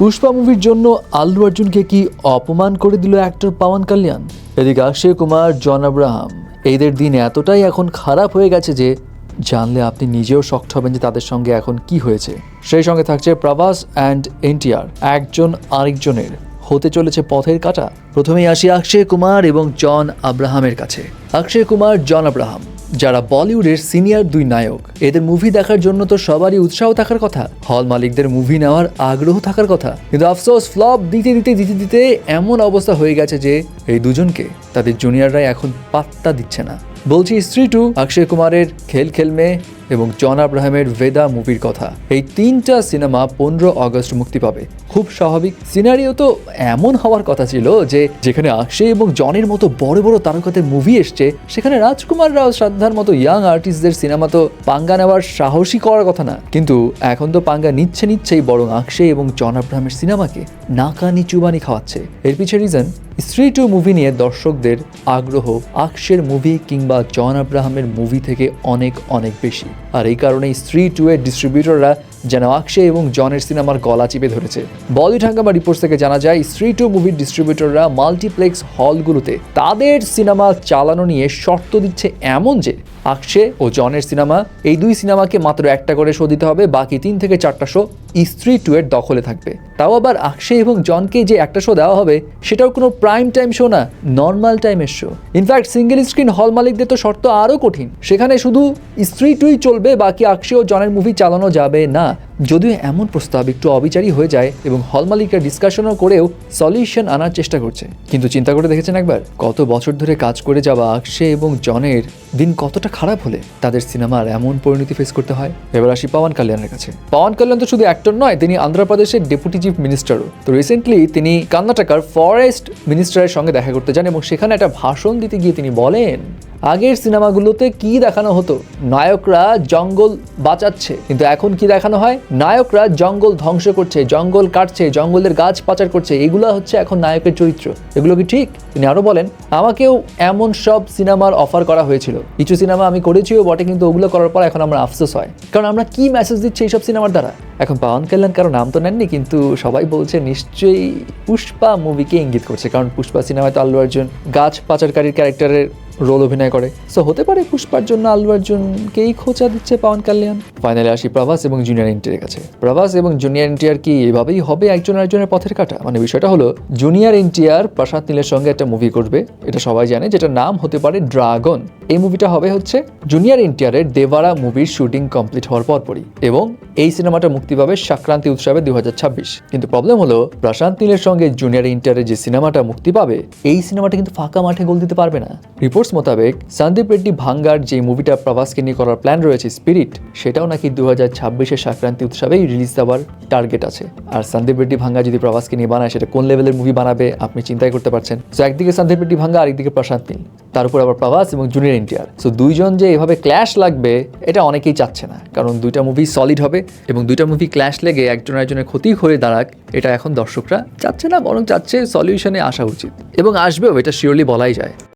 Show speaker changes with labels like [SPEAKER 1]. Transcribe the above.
[SPEAKER 1] পুষ্পা মুভির জন্য আল্লু অর্জুনকে কি অপমান করে দিল অ্যাক্টর পাওয়ান কাল্যাণ। এদিকে অক্ষয় কুমার, জন আব্রাহাম এদের দিন এতটাই এখন খারাপ হয়ে গেছে যে জানলে আপনি নিজেও শকড হবেন যে তাদের সঙ্গে এখন কি হয়েছে। সেই সঙ্গে থাকছে প্রভাস অ্যান্ড এনটিআর, একজন আরেকজনের হতে চলেছে পথের কাঁটা। প্রথমেই আসি অক্ষয় কুমার এবং জন আব্রাহামের কাছে। অক্ষয় কুমার, জন আব্রাহাম যারা বলিউডের সিনিয়র দুই নায়ক, এদের মুভি দেখার জন্য তো সবারই উৎসাহ থাকার কথা, হল মালিকদের মুভি নেওয়ার আগ্রহ থাকার কথা। কিন্তু আফসোস, ফ্লপ দিতে দিতে দিতে দিতে এমন অবস্থা হয়ে গেছে যে এই দুজনকে তাদের জুনিয়ররা এখন পাত্তা দিচ্ছে না। বলছি স্ত্রী 2, অক্ষয় কুমারের খেল খেল মে এবং জন আব্রাহামের ভেদা মুভির কথা। এই তিনটা সিনেমা 15 আগস্ট মুক্তি পাবে। খুব স্বাভাবিক, সিনারিও তো এমন হওয়ার কথা ছিল যে যেখানে অক্ষয় এবং জনের মতো বড় বড় তারকাদের মুভি এসছে, সেখানে রাজকুমার রাও, শ্রদ্ধার মতো ইয়াং আর্টিস্টদের সিনেমা তো পাঙ্গা নেওয়ার সাহসী করার কথা না। কিন্তু এখন তো পাঙ্গা নিচ্ছেই, বরং অক্ষয় এবং জন আব্রাহামের সিনেমাকে নাকানি চুবানি খাওয়াচ্ছে। এর পিছে রিজন, স্ত্রী 2 মুভি নিয়ে দর্শকদের আগ্রহ অক্ষয়ের মুভি কিংবা জন আব্রাহামের মুভি থেকে অনেক অনেক বেশি। আর এই কারণে স্ত্রী 2 এর ডিস্ট্রিবিউটররা যেন অক্ষয় এবং জনের সিনেমার গলা চিপে ধরেছে। বলিউড হাঙ্গামা রিপোর্টস থেকে জানা যায়, স্ত্রী 2 মুভির ডিস্ট্রিবিউটররা মাল্টিপ্লেক্স হলগুলোতে তাদের সিনেমা চালানো নিয়ে শর্ত দিচ্ছে এমন যে অক্ষয় ও জনের সিনেমা, এই দুই সিনেমাকে মাত্র একটা করে শো দিতে হবে, বাকি 3 থেকে 4টা শো স্ত্রী 2 এর দখলে থাকবে। তাও আবার অক্ষয় এবং জনকে যে একটা শো দেওয়া হবে সেটাও কোনো প্রাইম টাইম শো না, নর্মাল টাইমের শো। ইনফ্যাক্ট সিঙ্গেল স্ক্রিন হল মালিকদের তো শর্ত আরও কঠিন, সেখানে শুধু স্ত্রী 2ই চলবে, বাকি অক্ষয় ও জনের মুভি চালানো যাবে না। যদিও এমন প্রস্তাব একটু অবিচারী হয়ে যায় এবং হল মালিকরা ডিসকাশনও করেও সলিউশন আনার চেষ্টা করছে। কিন্তু চিন্তা করে দেখেছেন একবার, কত বছর ধরে কাজ করে যাওয়া অক্ষয় এবং জনের দিন কতটা খারাপ হলে তাদের সিনেমার এমন পরিণতি ফেস করতে হয়। এবার আসি পাওয়ান কাল্যাণের কাছে। পাওয়ান কাল্যাণ তো শুধু অ্যাক্টর নয়, তিনি অন্ধ্রপ্রদেশের ডেপুটি চিফ মিনিস্টারও। তো রিসেন্টলি তিনি কর্ণাটকার ফরেস্ট মিনিস্টারের সঙ্গে দেখা করতে যান এবং সেখানে একটা ভাষণ দিতে গিয়ে তিনি বলেন, আগের সিনেমাগুলোতে কি দেখানো হতো, নায়করা জঙ্গল বাঁচাচ্ছে, কিন্তু এখন কি দেখানো হয়, নায়করা জঙ্গল ধ্বংস করছে, জঙ্গল কাটছে, জঙ্গলের গাছ পাচার করছে। এগুলো হচ্ছে এখন নায়কের চরিত্র। এগুলো কি ঠিক? তিনি আরো বলেন, আমাকেও এমন সব সিনেমার অফার করা হয়েছিল, কিছু সিনেমা আমি করেছিও বটে, কিন্তু ওগুলো করার পর এখন আমার আফসোস হয়, কারণ আমরা কি মেসেজ দিচ্ছি এইসব সিনেমার দ্বারা। এখন পাওয়ান কাল্যাণ কারো নাম তো নেননি, কিন্তু সবাই বলছে নিশ্চয়ই পুষ্পা মুভিকে ইঙ্গিত করছে, কারণ পুষ্পা সিনেমায় তো আল্লু অর্জুন গাছ পাচারকারীর ক্যারেক্টারের রোল অভিনয় করে। সো হতে পারে পুষ্পার জন্য আল্লু অর্জুনকেই খোঁচা দিচ্ছে পাওয়ান কাল্যাণ। ফাইনালি আসি প্রভাস এবং জুনিয়র এনটিআর কাছে। প্রভাস এবং জুনিয়র এনটিআর কি এভাবেই হবে একজন আরেকজনের পথের কাটা? মানে বিষয়টা হলো, জুনিয়র এনটিআর প্রশান্ত নীলের সঙ্গে একটা মুভি করবে, এটা সবাই জানে, যেটার নাম হতে পারে ড্রাগন। এই মুভিটা হবে হচ্ছে জুনিয়র এনটিআরের দেবারা মুভির শুটিং কমপ্লিট হওয়ার পরপরই, এবং এই সিনেমাটা মুক্তি পাবে সংক্রান্তি উৎসবে 2026। কিন্তু প্রবলেম হলো, প্রশান্ত নীলের সঙ্গে জুনিয়র এনটিআরের যে সিনেমাটা মুক্তি পাবে, এই সিনেমাটা কিন্তু ফাঁকা মাঠে গোল দিতে পারবে না। রিপোর্টস মোতাবেক সন্দীপ রেড্ডি ভাঙ্গার যে মুভিটা প্রভাসকে নিয়ে করার প্ল্যান রয়েছে স্পিরিট, সেটাও নাকি 2026-এর সংক্রান্তি উৎসবেই রিলিজ দেওয়ার টার্গেট আছে। আর সন্দীপ রেড্ডি ভাঙ্গা যদি প্রভাসকে নিয়ে বানায়, সেটা কোন লেভেলের মুভি বানাবে আপনি চিন্তাই করতে পারছেন। সো একদিকে সন্দীপ রেড্ডি ভাঙ্গা, আরেকদিকে প্রশান্ত নীল, তার উপর আবার প্রভাস এবং জুনিয়র এনটিআর। সো দুইজন যে এভাবে ক্ল্যাশ লাগবে, এটা অনেকেই চাচ্ছে না, কারণ দুইটা মুভি সলিড হবে এবং দুইটা মুভি ক্ল্যাশ লেগে একজন আরেকজনের ক্ষতি হয়ে দাঁড়াক, এটা এখন দর্শকরা চাচ্ছে না, বরং চাচ্ছে সলিউশনে আসা উচিত, এবং আসবেও, এটা শিওরলি বলাই যায়।